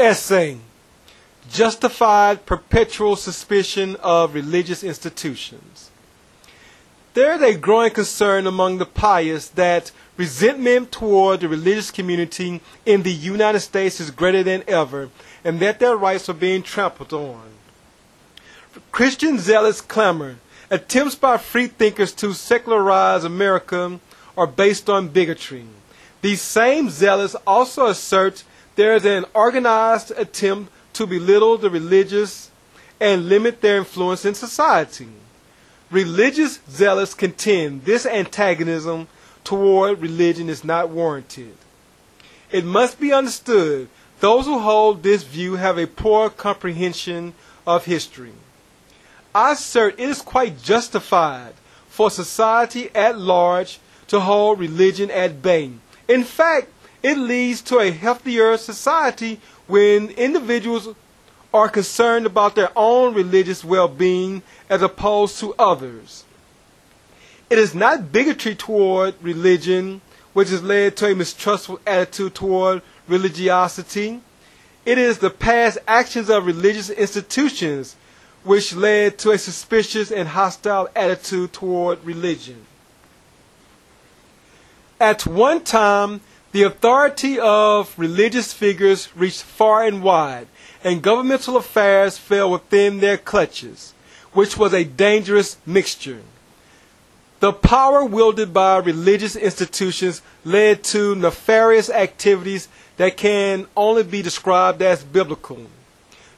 Essay: Justified Perpetual Suspicion of Religious Institutions. There is a growing concern among the pious that resentment toward the religious community in the United States is greater than ever, and that their rights are being trampled on. Christian zealots clamor. Attempts by freethinkers to secularize America are based on bigotry. These same zealots also assert there is an organized attempt to belittle the religious and limit their influence in society. Religious zealots contend this antagonism toward religion is not warranted. It must be understood those who hold this view have a poor comprehension of history. I assert it is quite justified for society at large to hold religion at bay. In fact, it leads to a healthier society when individuals are concerned about their own religious well-being as opposed to others. It is not bigotry toward religion which has led to a mistrustful attitude toward religiosity. It is the past actions of religious institutions which led to a suspicious and hostile attitude toward religion. At one time, the authority of religious figures reached far and wide, and governmental affairs fell within their clutches, which was a dangerous mixture. The power wielded by religious institutions led to nefarious activities that can only be described as biblical.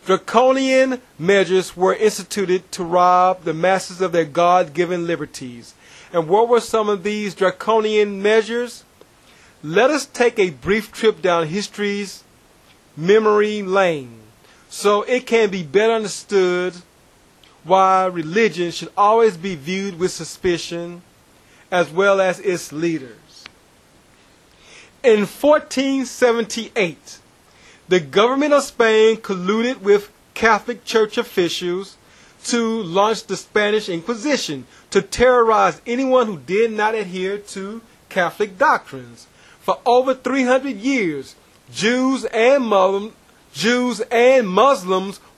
Draconian measures were instituted to rob the masses of their God-given liberties. And what were some of these draconian measures? Let us take a brief trip down history's memory lane so it can be better understood why religion should always be viewed with suspicion as well as its leaders. In 1478, the government of Spain colluded with Catholic Church officials to launch the Spanish Inquisition to terrorize anyone who did not adhere to Catholic doctrines. For over 300 years, Jews and Muslims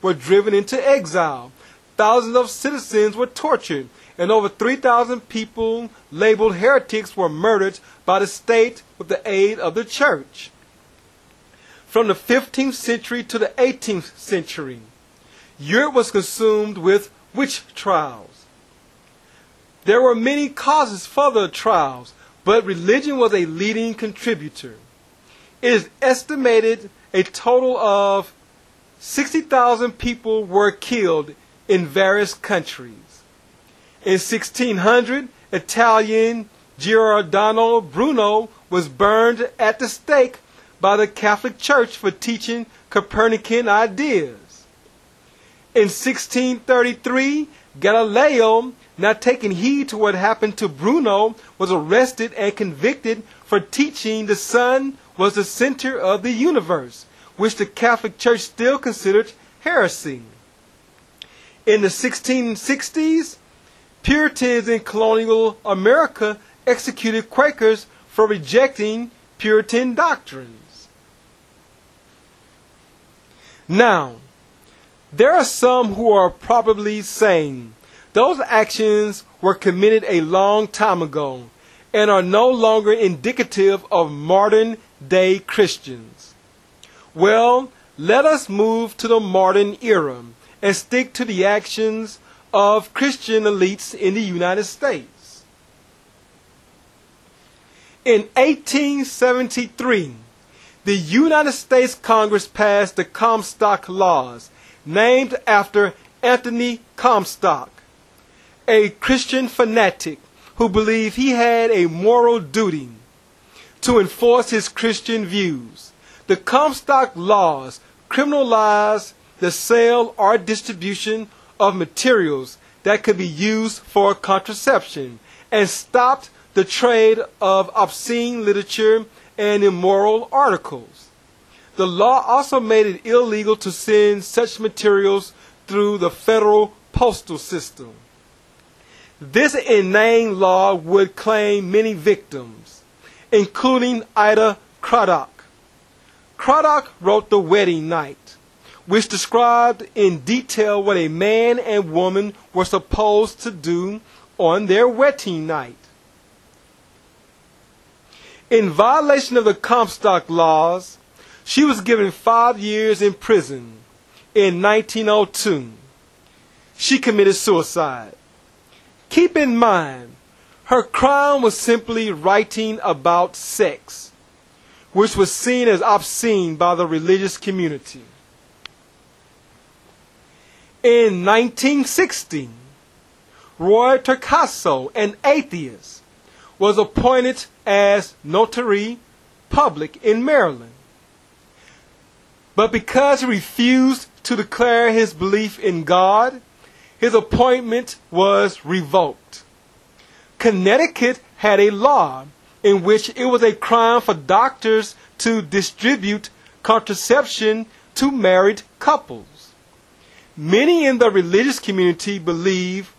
were driven into exile. Thousands of citizens were tortured, and over 3,000 people labeled heretics were murdered by the state with the aid of the church. From the 15th century to the 18th century, Europe was consumed with witch trials. There were many causes for the trials, but religion was a leading contributor. It is estimated a total of 60,000 people were killed in various countries. In 1600, Italian Giordano Bruno was burned at the stake by the Catholic Church for teaching Copernican ideas. In 1633, Galileo, not taking heed to what happened to Bruno, was arrested and convicted for teaching the sun was the center of the universe, which the Catholic Church still considered heresy. In the 1660s, Puritans in colonial America executed Quakers for rejecting Puritan doctrines. Now, there are some who are probably saying those actions were committed a long time ago and are no longer indicative of modern day Christians. Well, let us move to the modern era and stick to the actions of Christian elites in the United States. In 1873, the United States Congress passed the Comstock Laws, named after Anthony Comstock, a Christian fanatic who believed he had a moral duty to enforce his Christian views. The Comstock Laws criminalized the sale or distribution of materials that could be used for contraception and stopped the trade of obscene literature and immoral articles. The law also made it illegal to send such materials through the federal postal system. This inane law would claim many victims, including Ida Craddock. Craddock wrote The Wedding Night, which described in detail what a man and woman were supposed to do on their wedding night. In violation of the Comstock laws, she was given 5 years in prison. In 1902, she committed suicide. Keep in mind, her crime was simply writing about sex, which was seen as obscene by the religious community. In 1916, Roy Turcaso, an atheist, was appointed as notary public in Maryland. But because he refused to declare his belief in God, his appointment was revoked. Connecticut had a law in which it was a crime for doctors to distribute contraception to married couples. Many in the religious community believe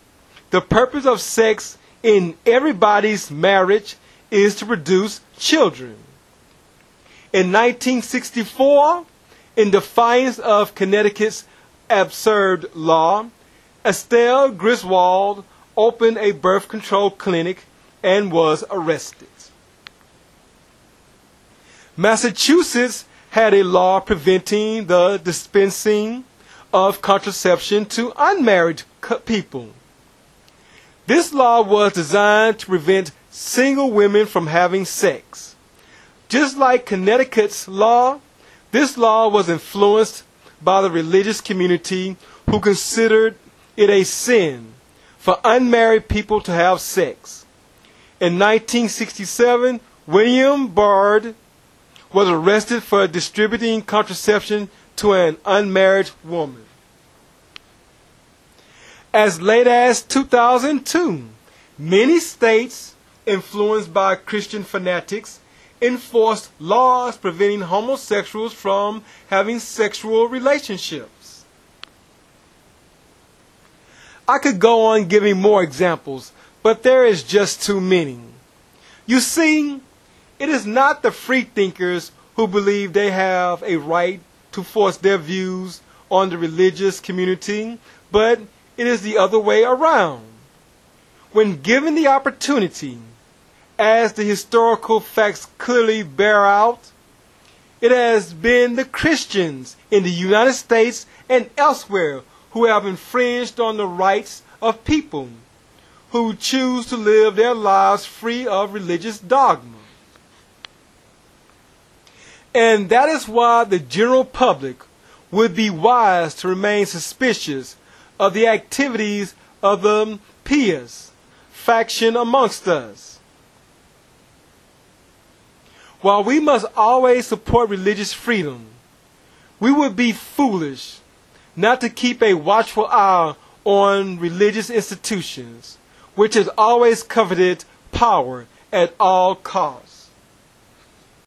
the purpose of sex in everybody's marriage is to produce children. In 1964, in defiance of Connecticut's absurd law, Estelle Griswold opened a birth control clinic and was arrested. Massachusetts had a law preventing the dispensing of contraception to unmarried people. This law was designed to prevent single women from having sex. Just like Connecticut's law, this law was influenced by the religious community who considered it a sin for unmarried people to have sex. In 1967, William Bard was arrested for distributing contraception to an unmarried woman. As late as 2002, many states, influenced by Christian fanatics, enforced laws preventing homosexuals from having sexual relationships. I could go on giving more examples, but there is just too many. You see, it is not the freethinkers who believe they have a right to force their views on the religious community, but it is the other way around. When given the opportunity, as the historical facts clearly bear out, it has been the Christians in the United States and elsewhere who have infringed on the rights of people who choose to live their lives free of religious dogma. And that is why the general public would be wise to remain suspicious of the activities of the pious faction amongst us. While we must always support religious freedom, we would be foolish not to keep a watchful eye on religious institutions, which has always coveted power at all costs.